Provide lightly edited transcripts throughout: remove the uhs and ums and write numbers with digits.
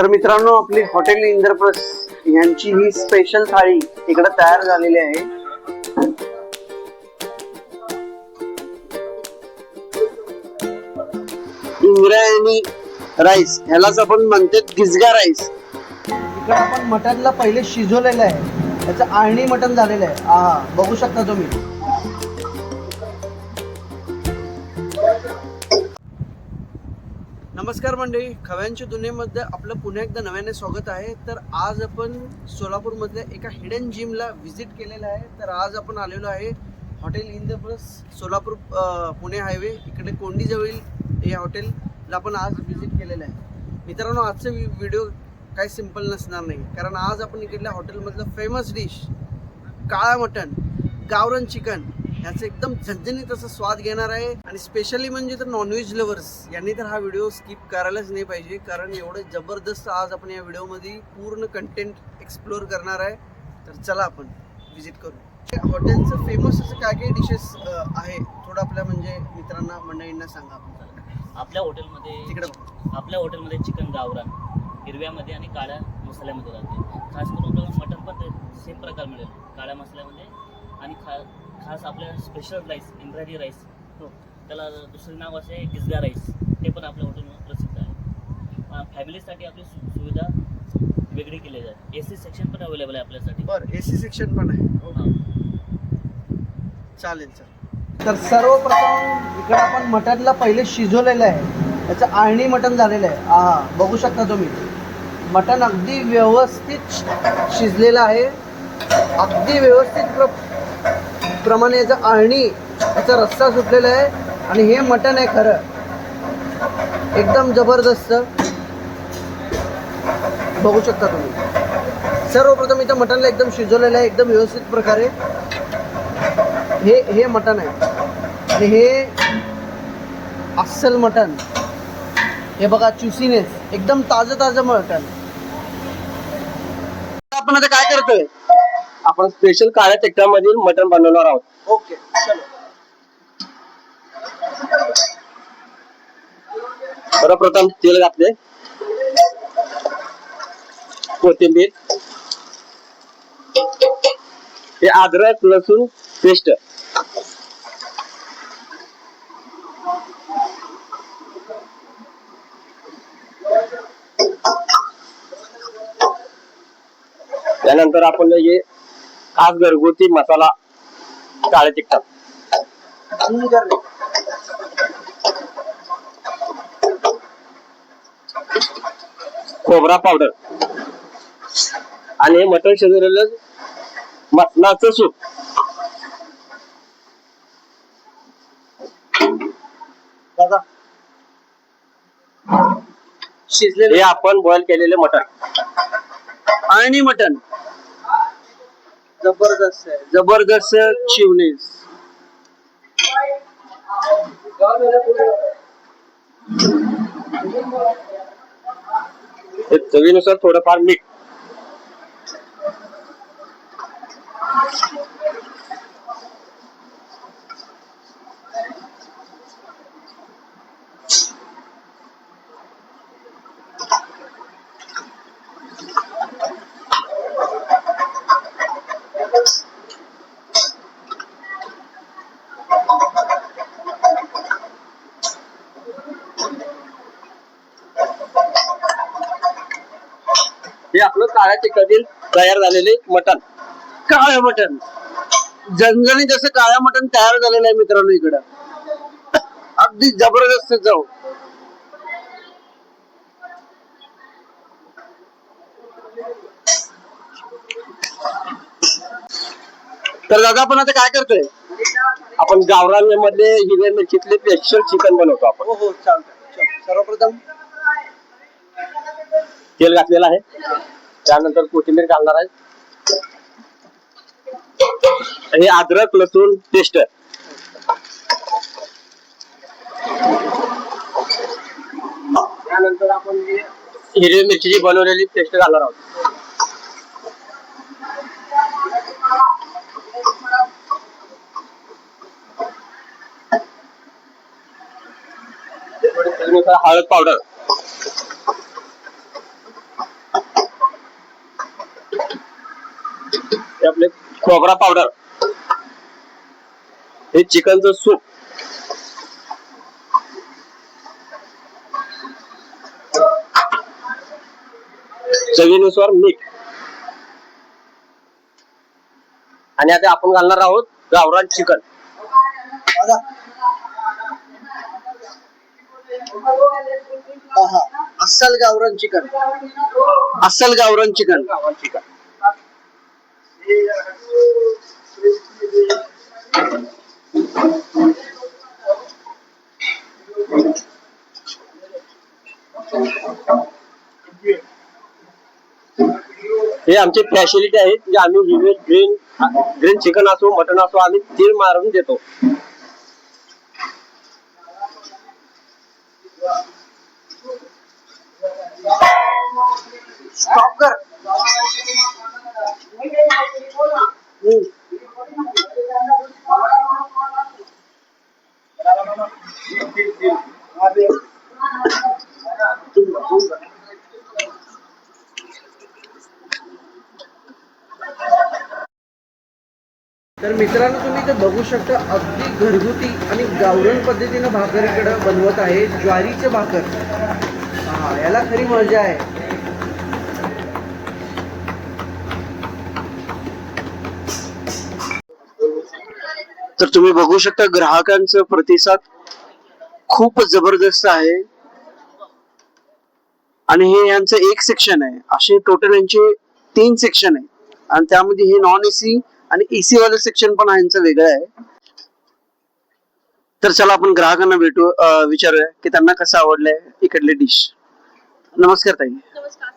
तर मित्रांनो, आपली हॉटेल इंद्रप्रस्थ यांची ही स्पेशल थाळी इकडे तयार झालेली आहे. इंद्रायणी राईस, ह्यालाच आपण म्हणतात गिजगा राईस. इकडे आपण मटनला पहिले शिजवलेलं आहे, त्याचं आळणी मटन झालेलं आहे. बघू शकता तुम्ही. नमस्कार मंडळी, खव्यांच्या दुनियेमध्ये आपलं पुन्हा एकदा नव्याने स्वागत आहे. तर आज आपण सोलापूरमधल्या एका हिडन जिमला व्हिजिट केलेलं आहे. तर आज आपण आलेलो आहे हॉटेल इंद्रप्रस्थ, सोलापूर पुणे हायवे इकडे कोंडीजवळील या हॉटेलला आपण आज व्हिजिट केलेलं आहे. मित्रांनो, आजचं व्हिडिओ काही सिम्पल नसणार नाही, कारण आज आपण इकडल्या हॉटेलमधलं फेमस डिश काळा मटण, गावरान चिकन याचं एकदम झणझणीत असं स्वाद घेणार आहे. आणि स्पेशली म्हणजे तर नॉनव्हेज लवर्स यांनी तर हा व्हिडिओ स्किप करायलाच नाही पाहिजे, कारण एवढं जबरदस्त आज आपण या व्हिडिओमध्ये पूर्ण कंटेंट एक्सप्लोर करणार आहे. तर चला आपण व्हिजिट करू. हॉटेलचं फेमस असं काय काय डिशेस आहे, थोडं आपल्या म्हणजे मित्रांना मंडळींना सांगा. आपल्या हॉटेलमध्ये चिकन गावरान हिरव्यामध्ये आणि काळ्या मसाल्यामध्ये राहते. खास करून आपल्याला मटण पण सेम प्रकार मिळेल काळ्या मसाल्यामध्ये. आणि खास आपल्या स्पेशल राईस, इंद्रायणी राईस, त्याला दुसरं नाव असे आहे गिजगा राईस, ते पण आपल्या हॉटेलमध्ये प्रसिद्ध आहे. फॅमिलीसाठी आपली सुविधा वेगळी केली जाते. AC सेक्शन पण अवेलेबल आहे आपल्यासाठी. बरं, AC सेक्शन पण आहे. चालेल सर. तर सर्वप्रथम इकडे आपण मटनला पहिले शिजवलेलं आहे, त्याचं आळणी मटण झालेलं आहे. बघू शकता तुम्ही. मटण अगदी व्यवस्थित शिजलेलं आहे, अगदी व्यवस्थित प्रमाणे याचं आळणी, याचा रस्सा सुटलेला आहे. आणि हे मटण आहे खरं एकदम जबरदस्त. बघू शकता तुम्ही. सर्वप्रथम इथं मटणला एकदम शिजवलेलं आहे एकदम व्यवस्थित प्रकारे. हे मटण आहे आणि हे अस्सल मटण. हे बघा, च्युसीनेस, एकदम ताजं मटण. आपण आता काय करतोय? आपण स्पेशल काळ्या तिखटामधील मटण बनवणार आहोत. ओके, चलो. सर्वप्रथम तेल घातले, कोथिंबीर, हे अद्रक लसूण पेस्ट, त्यानंतर आपण हे खास घरगुती मसाला काळ्या तिखटात, खोबरा पावडर आणि मटण शिजवलेलं मटणाचं सूप. शिजलेले हे आपण बॉईल केलेले मटण. आणि मटण जबरदस्त आहे, जबरदस्त चिवनेस. चवीनुसार थोडंफार मीठ. हे आपलं काळ्या तिखटातील तयार झालेले मटण, काळं मटण झणझणीत जसं काळं मटण तयार झालेलं आहे मित्रांनो इकडं. अगदी जबरदस्त चव. तर दादा, आपण आता काय करतोय? आपण गावरान मध्ये हिरव्या मिरचीतले स्पेशल चिकन बनवतो आपण. हो, चालतंय. सर्वप्रथम तेल घातलेलं आहे, त्यानंतर कोथिंबीर घालणार आहे. हे अद्रक लसूण पेस्ट, त्यानंतर आपण हिरवी मिरचीची बनवलेली पेस्ट घालणार आहोत. हळद पावडर, खोबरा पावडर, हे चिकनचं सूप, चवीनुसार मीठ, आणि आता आपण घालणार आहोत गावरान चिकन. अस्सल गावरान चिकन, अस्सल गावरान चिकन. हे आमची फॅसिलिटी आहे जे आम्ही ग्रीन चिकन असो मटन असो आम्ही तेल मारून देतो. स्टॉप कर. तर मित्रांनो तुम्ही इथे बघू शकता अगदी घरगुती आणि गावरान पद्धतीनं भाकर इकडे बनवत आहे. ज्वारीचे भाकर. हा, याला खरी मजा आहे. तर तुम्ही बघू शकता ग्राहकांचा प्रतिसाद खूप जबरदस्त आहे. आणि हे यांचं एक सेक्शन आहे. असे टोटल यांचे 3 सेक्शन आहे आणि त्यामध्ये हे नॉन एसी आणि एसी वाले सेक्शन पण यांचं वेगळं आहे. तर चला आपण ग्राहकांना विचारूया की त्यांना कसं आवडलंय इकडले डिश. नमस्कार ताई. नमस्कार.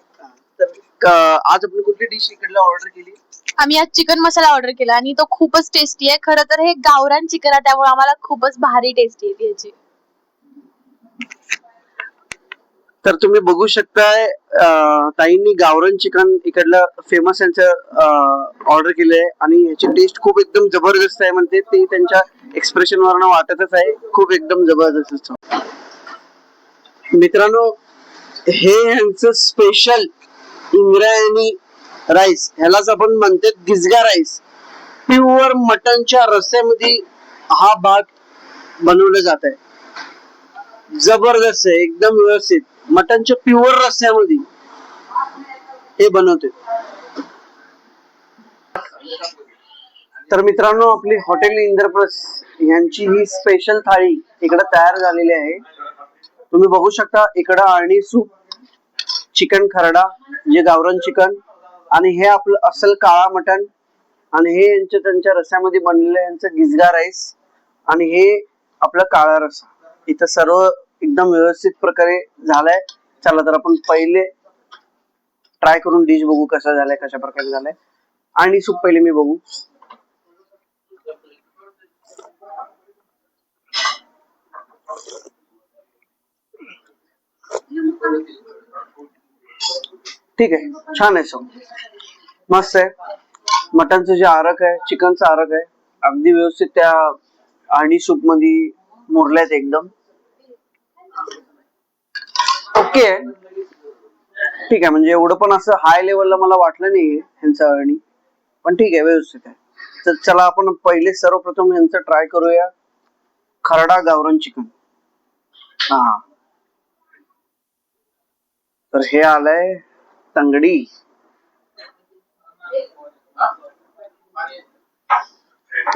तर आज आपण कुठली डिश इकडला ऑर्डर केली? आम्ही आज चिकन मसाला ऑर्डर केला आणि तो खूपच टेस्टी आहे. खरं तर हे गावरान चिकन आहे त्यामुळे आम्हाला खूपच भारी टेस्टी येते याची. तर तुम्ही बघू शकताय ताईंनी गावरान चिकन इकडलं फेमस यांचं ऑर्डर केलंय आणि याची टेस्ट खूप एकदम जबरदस्त आहे म्हणते. ते त्यांच्या एक्सप्रेशन वरनं वाटतच आहे. खूप एकदम जबरदस्त. मित्रांनो हे यांचं स्पेशल इंद्रायणी राईस, ह्यालाच आपण म्हणतो गिजगा राईस. प्युअर मटनच्या रस्स्यामध्ये हा भात बनवलं जात आहे. जबरदस्त आहे, एकदम व्यवस्थित मटनच्या प्युअर रस्स्यामध्ये हे बनवते. तर मित्रांनो आपली हॉटेल इंद्रप्रस्थ यांची ही स्पेशल थाळी इकडे तयार झालेली आहे. तुम्ही बघू शकता इकडं अळणी सूप, चिकन खरडा जे गावरान चिकन, आणि हे आपलं अस्सल काळा मटन, आणि हे यांच्या त्यांच्या रस्स्यामध्ये बनलेलं यांचं गिजगा राईस, आणि हे आपलं काळा रस्सा. इथं सर्व एकदम व्यवस्थित प्रकारे झालाय. चला तर आपण पहिले ट्राय करून डिश बघू कसा झालाय, कशा प्रकारे झालाय. आणि सूप पहिले मी बघू. ठीक आहे, छान आहे, सब मस्त आहे. मटनचं जे आरक आहे, चिकनचं आरक आहे, अगदी व्यवस्थित त्या आणि सूप मध्ये मुरल्यात एकदम. ओके, ठीक आहे. म्हणजे एवढं पण असं हाय लेवलला मला वाटलं नाही ह्यांचं अळणी, पण ठीक आहे, व्यवस्थित आहे. तर चला आपण पहिले सर्वप्रथम यांचं ट्राय करूया खरडा गावरान चिकन. हा, तर हे आलंय तंगडी.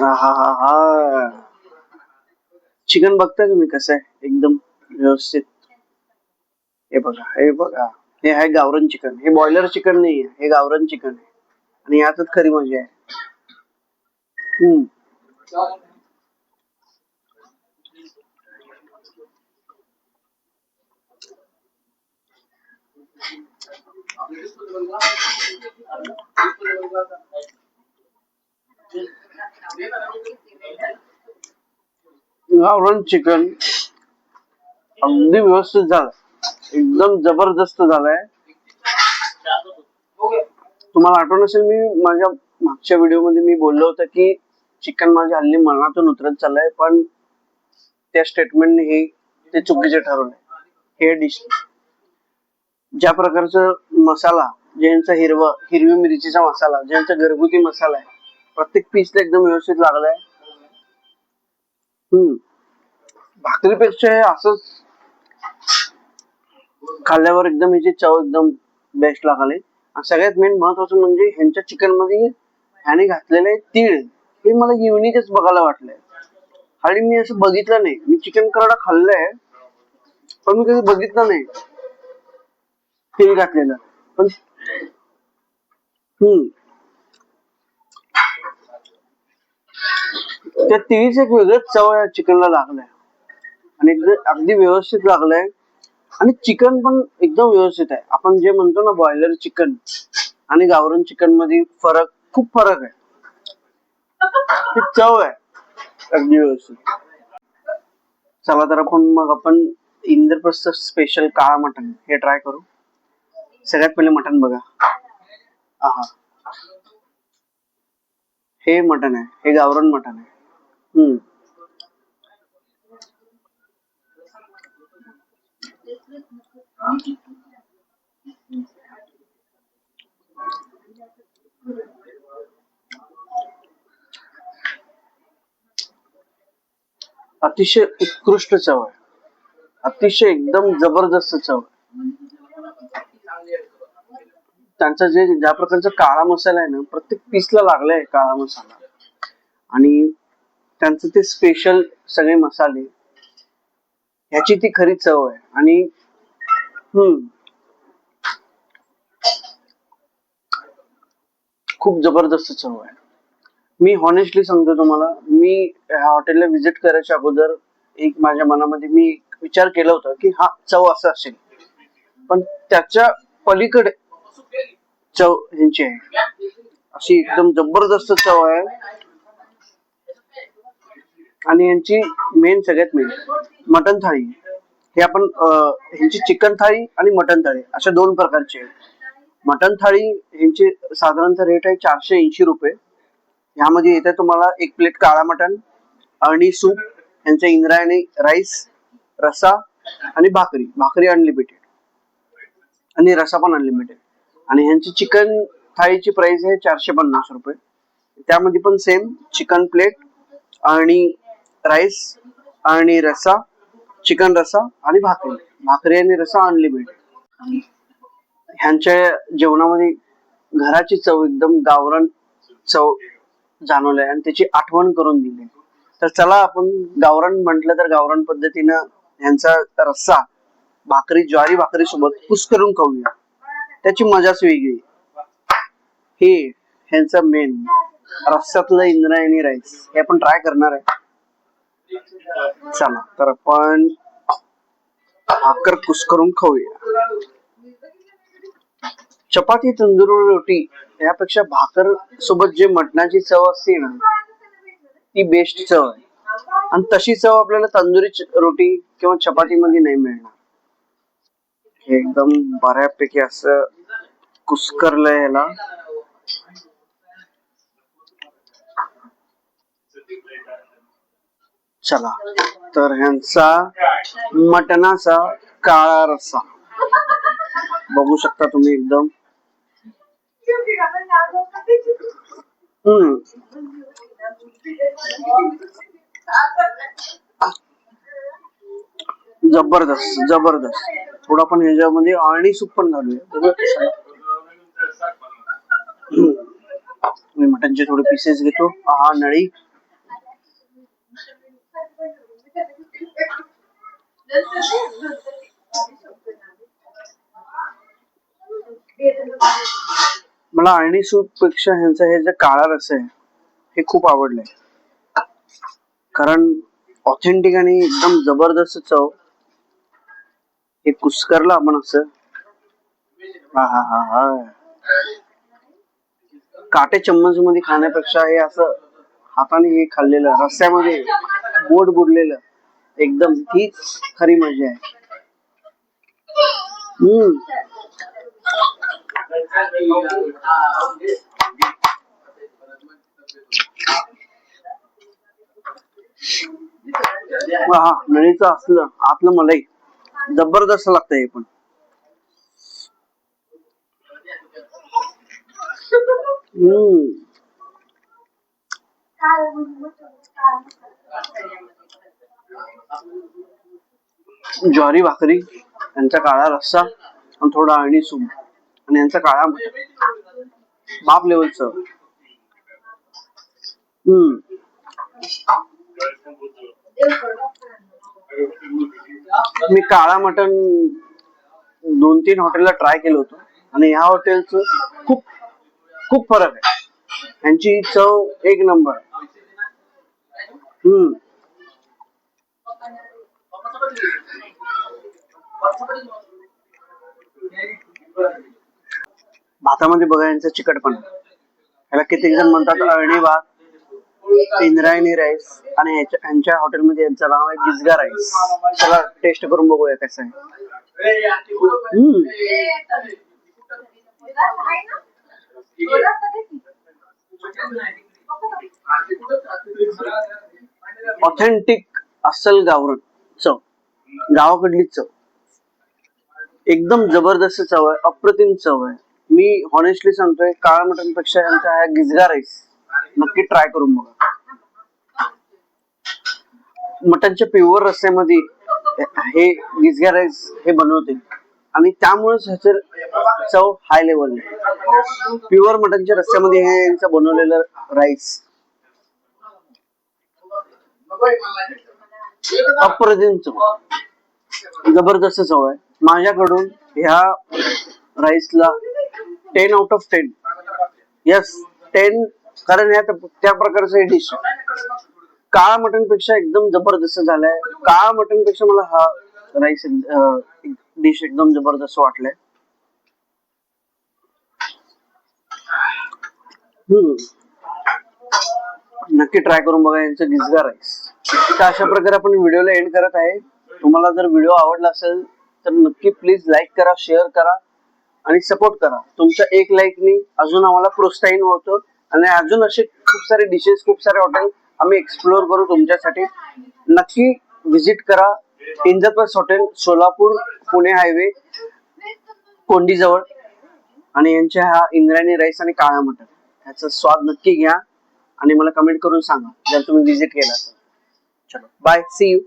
हा हा हा हा, चिकन बघताय तुम्ही कसं आहे, एकदम व्यवस्थित. हे बघा, हे बघा, हे आहे गावरान चिकन. हे बॉयलर चिकन नाही आहे, हे गावरान चिकन आहे. आणि यातच खरी मजा आहे. गावरान चिकन अगदी व्यवस्थित झालं, एकदम जबरदस्त झालंय. तुम्हाला आठवण असेल मी माझ्या मागच्या व्हिडिओ मध्ये मी बोललो होतं की चिकन माझ्या हल्ली मनातून उतरत चाललंय, पण त्या स्टेटमेंटने हे ते चुकीचे ठरवलंय. हे डिश ज्या प्रकारचं मसाला, ज्यांचा हिरवी मिरचीचा मसाला, ज्यांचा घरगुती मसाला आहे, प्रत्येक पीसला एकदम व्यवस्थित लागलाय. भाकरीपेक्षा हे असंच खाल्ल्यावर एकदम याची चव एकदम बेस्ट लागली. आणि सगळ्यात मेन महत्वाचं म्हणजे ह्यांच्या चिकन मध्ये ह्याने घातलेले तीळ हे मला युनिकच बघायला वाटलंय. आणि मी असं बघितलं नाही. मी चिकन करोडा खाल्लंय पण मी कधी बघितलं नाही तीळ घातलेलं. पण त्या तिळीच एक वेगळंच चव या चिकनला लागलाय आणि अगदी व्यवस्थित लागलंय. आणि चिकन पण एकदम व्यवस्थित आहे. आपण जे म्हणतो ना बॉयलर चिकन आणि गावरान चिकन मध्ये खूप फरक आहे. ती चव आहे अगदी व्यवस्थित. चला तर आपण इंद्रप्रस्थ स्पेशल काळा मटन हे ट्राय करू. सगळ्यात पहिले मटन बघा. आहा, हे मटन आहे, हे गावरान मटन आहे. अतिशय उत्कृष्ट चव आहे. अतिशय एकदम जबरदस्त चव आहे. त्यांचा ज्या प्रकारचा काळा मसाला आहे ना प्रत्येक पीसला लागलाय काळा मसाला. आणि त्यांचं ते स्पेशल सगळे मसाले ह्याची ती खरी चव आहे. आणि खूप जबरदस्त चव आहे. मी हॉनेस्टली सांगतो तुम्हाला, मी ह्या हॉटेलला व्हिजिट करायच्या अगोदर एक माझ्या मनामध्ये मी विचार केला होता की हा चव असं असेल, पण त्याच्या पलीकडे चव ह्यांची आहे. अशी एकदम जबरदस्त चव आहे. आणि यांची सगळ्यात मेन मटन थाळी. हे आपण ह्यांची चिकन थाळी आणि मटन थाळी अशा दोन प्रकारचे आहेत. मटन थाळी ह्यांची साधारणतः रेट आहे 480 रुपये. ह्यामध्ये येते तुम्हाला एक प्लेट काळा मटन, अळणी सूप, यांच्या इंद्रायणी राईस, रसा आणि भाकरी अनलिमिटेड आणि रसा पण अनलिमिटेड. आणि ह्यांची चिकन थाळीची प्राइस आहे 450 रुपये. त्यामध्ये पण सेम चिकन प्लेट आणि राईस आणि रसा, चिकन रसा आणि भाकरी आणि रसा अनलिमिटेड. ह्यांच्या जेवणामध्ये घराची चव एकदम गावरान चव जाणवलंय आणि त्याची आठवण करून दिली. तर चला आपण गावरान म्हटलं तर गावरान पद्धतीनं ह्यांचा रस्सा ज्वारी भाकरी सोबत कुस्करून खाऊया. त्याची मजाच वेगळी. हे ह्यांचा मेन रस्स्यातलं इंद्रायणी राईस हे आपण ट्राय करणार आहे. चला तर आपण भाकर कुस्करून खाऊया. चपाती, तंदूर रोटी यापेक्षा भाकर सोबत जे मटणाची चव असते ना ती बेस्ट चव आहे. आणि तशी चव आपल्याला तंदुरी रोटी किंवा चपाती मध्ये नाही मिळणार. हे एकदम बऱ्यापैकी असं कुस्करलंय ह्याला. चला तर ह्यांचा मटणाचा काळा रस्सा बघू शकता तुम्ही. एकदम जबरदस्त. थोडा पण ह्याच्यामध्ये अळणी सूप पण घालूया. मी मटनचे थोडे पीसेस घेतो. हा नळी मला अळणी सूप पेक्षा ह्यांचा हे जे काळा रस आहे हे खूप आवडलंय. कारण ऑथेंटिक आणि एकदम जबरदस्त चव. हे कुस्करला आपण असं काटे चम्मच मध्ये खाण्यापेक्षा हे असं हाताने हे खाल्लेलं रस्स्यामध्ये बोट बुडलेलं एकदम हीच खरी मजा आहे. नळीचं असलं आतलं मलाई जबरदस्त लागतं. हे पण ज्वारी भाकरी, यांचा काळा रस्सा आणि थोडा अळणी सूप आणि यांचा काळा मटण बाप लेवलचं. मी काळा मटण 2-3 हॉटेलला ट्राय केलं होतं आणि ह्या हॉटेलचं खूप खूप फरक आहे. यांची चव एक नंबर. भातामध्ये बघा यांचा चिकटपणा. याला किती जण म्हणतात अळणी भात, इंद्रायणी राईस आणि यांच्या हॉटेलमध्ये यांचं नाव आहे गिजगा राईस. चला टेस्ट करून बघूया कसं आहे. ऑथेंटिक अस्सल गावरान चव, गावाकडली चव, एकदम जबरदस्त चव आहे, अप्रतिम चव आहे. मी हॉनेस्टली सांगतोय, काळा मटन पेक्षा यांचा हा गिजगा राईस नक्की ट्राय करून बघा. मटनच्या प्युअर रस्स्यामध्ये हे गिजगा राईस हे बनवते आणि त्यामुळेच ह्याचं चव हाय लेवल आहे. प्युअर मटनच्या रस्स्यामध्ये हे यांचं बनवलेलं राईस अप्रतिम चव, जबरदस्त चव आहे. माझ्याकडून ह्या राईसला 10 out of 10. यस 10, कारण ह्या त्या प्रकारचं हे डिश काळा मटन पेक्षा एकदम जबरदस्त झालाय. काळा मटन पेक्षा मला हा राईस डिश एकदम जबरदस्त वाटलाय. नक्की ट्राय करून बघा यांचं गिजगा राईस. तर अशा प्रकारे आपण व्हिडिओला एंड करत आहे. तुम्हाला जर व्हिडिओ आवडला असेल तर नक्की प्लीज लाईक करा, शेअर करा आणि सपोर्ट करा. तुमच्या एक लाईकनी अजून आम्हाला प्रोत्साहन होतं आणि अजून असे खूप सारे डिशेस, खूप सारे हॉटेल आम्ही एक्सप्लोर करू तुमच्यासाठी. नक्की विजिट करा इंद्रप्रस्थ हॉटेल, सोलापूर पुणे हायवे कोंडीजवळ. आणि यांच्या हा इंद्रायणी राईस आणि काळा मटण ह्याचा स्वाद नक्की घ्या आणि मला कमेंट करून सांगा जर तुम्ही विजिट केला असेल. चलो बाय, सी यू.